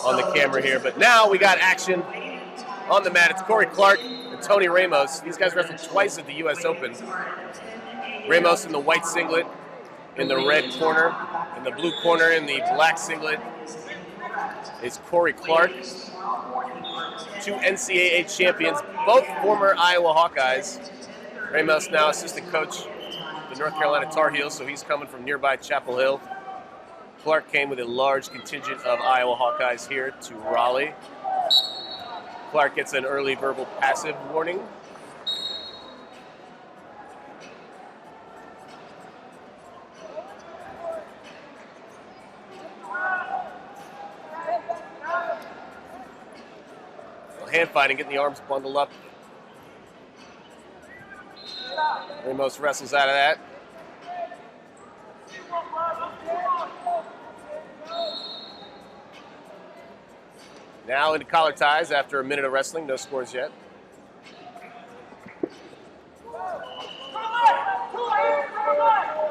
on the camera here. But now we got action on the mat. It's Cory Clark and Tony Ramos. These guys wrestled twice at the U.S. Open. Ramos in the white singlet in the red corner. In the blue corner in the black singlet is Cory Clark. Two NCAA champions, both former Iowa Hawkeyes. Ramos now assistant coach of the North Carolina Tar Heels, so he's coming from nearby Chapel Hill. Clark came with a large contingent of Iowa Hawkeyes here to Raleigh. Clark gets an early verbal passive warning. Hand fighting, getting the arms bundled up. Ramos wrestles out of that. Now into collar ties after a minute of wrestling. No scores yet.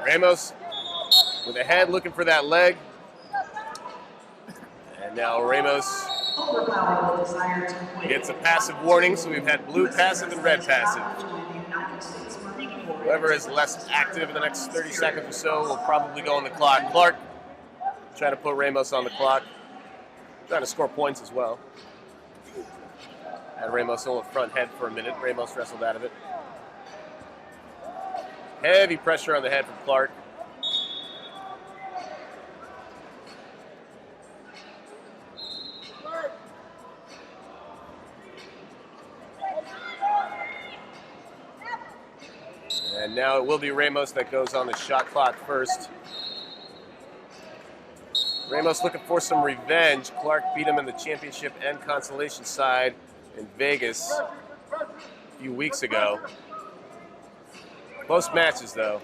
Ramos with a head looking for that leg. And now Ramos gets a passive warning, so we've had blue passive and red passive. Whoever is less active in the next 30 seconds or so will probably go on the clock. Clark trying to put Ramos on the clock. Trying to score points as well. Had Ramos on the front head for a minute. Ramos wrestled out of it. Heavy pressure on the head from Clark. And now it will be Ramos that goes on the shot clock first. Ramos looking for some revenge. Clark beat him in the championship and consolation side in Vegas a few weeks ago. Close matches, though.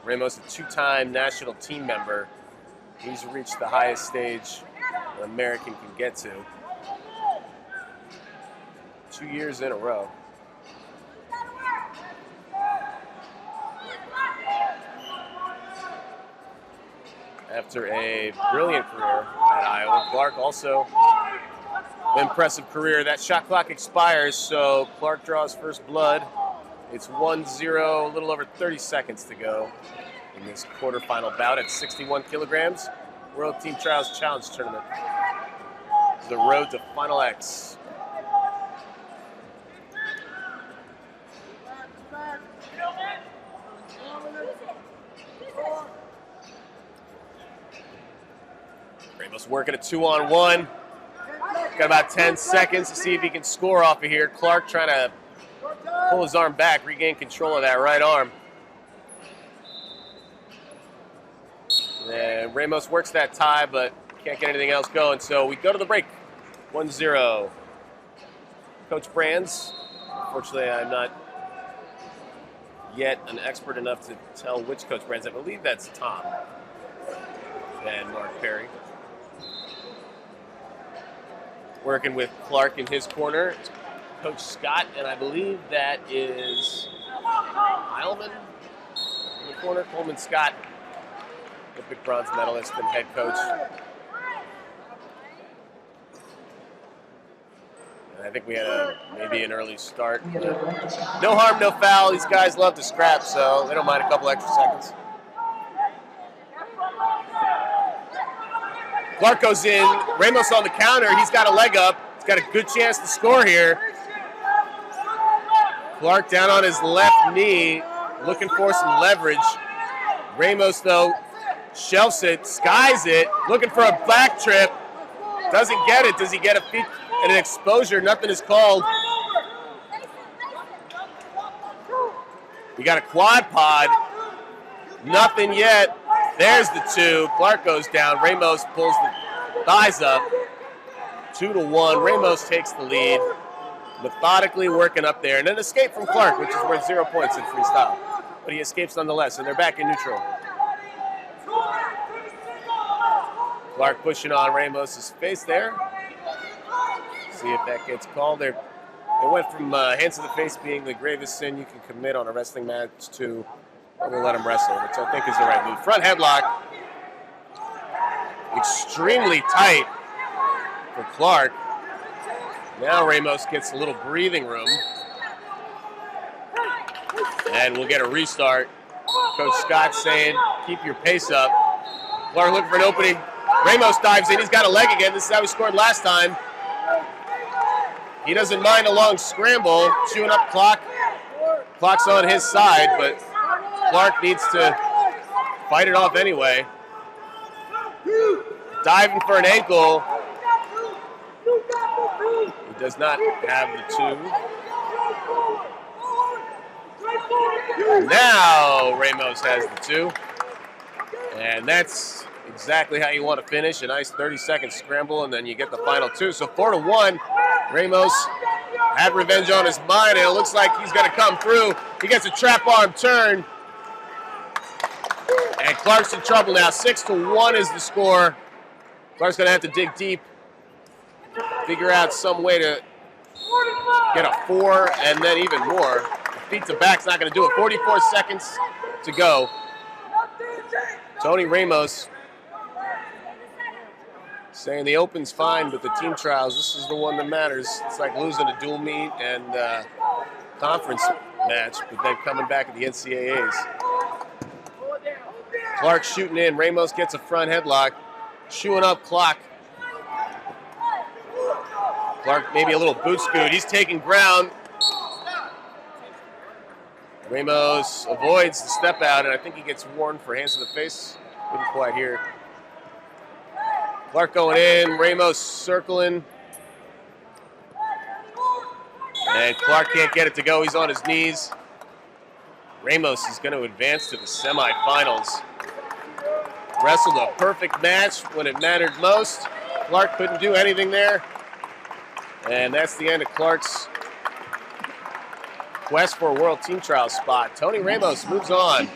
Ramos, a two-time national team member. He's reached the highest stage an American can get to. 2 years in a row. After a brilliant career at Iowa, Clark also an impressive career. That shot clock expires, so Clark draws first blood. It's 1-0, a little over 30 seconds to go in this quarterfinal bout at 61 kilograms. World Team Trials Challenge Tournament. The road to Final X. Ramos working a 2-on-1. Got about 10 seconds to see if he can score off of here. Clark trying to pull his arm back, regain control of that right arm. And Ramos works that tie, but can't get anything else going. So we go to the break. 1-0. Coach Brands. Unfortunately, I'm not yet an expert enough to tell which Coach Brands. I believe that's Tom and Mark Perry. Working with Clark in his corner, Coach Scott, and I believe that is Heilman in the corner. Coleman Scott, Olympic bronze medalist and head coach. And I think we had maybe an early start. No harm, no foul. These guys love to scrap, so they don't mind a couple extra seconds. Clark goes in, Ramos on the counter, he's got a leg up, he's got a good chance to score here. Clark down on his left knee, looking for some leverage. Ramos, though, shelves it, skies it, looking for a back trip. Doesn't get it. Does he get a feet and an exposure? Nothing is called. We got a quad pod. Nothing yet. There's the two. Clark goes down. Ramos pulls the thighs up. 2-1. Ramos takes the lead. Methodically working up there. And an escape from Clark, which is worth 0 points in freestyle. But he escapes nonetheless, and they're back in neutral. Clark pushing on Ramos's face there. See if that gets called. It went from hands to the face being the gravest sin you can commit on a wrestling match to we'll let him wrestle, which I think is the right move. Front headlock. extremely tight for Clark. Now Ramos gets a little breathing room. And we'll get a restart. Coach Scott saying, keep your pace up. Clark looking for an opening. Ramos dives in. He's got a leg again. This is how he scored last time. He doesn't mind a long scramble, chewing up clock. Clock's on his side, but Clark needs to fight it off anyway. Diving for an ankle. He does not have the 2. Now Ramos has the 2. And that's exactly how you want to finish. A nice 30-second scramble, and then you get the final 2. So 4-1. Ramos had revenge on his mind, and it looks like he's going to come through. He gets a trap arm turn. And Clark's in trouble now. 6-1 is the score. Clark's going to have to dig deep, figure out some way to get a 4 and then even more. Feet to back's not going to do it. 44 seconds to go. Tony Ramos saying the Open's fine, but the team trials, this is the one that matters. It's like losing a dual meet and conference match, but then coming back at the NCAAs. Clark shooting in. Ramos gets a front headlock, chewing up clock. Clark maybe a little boot scoot. He's taking ground. Ramos avoids the step out, and I think he gets warned for hands to the face. Couldn't quite hear. Clark going in, Ramos circling. And Clark can't get it to go. He's on his knees. Ramos is going to advance to the semifinals. Wrestled a perfect match when it mattered most. Clark couldn't do anything there. And that's the end of Clark's quest for a world team trial spot. Tony Ramos moves on.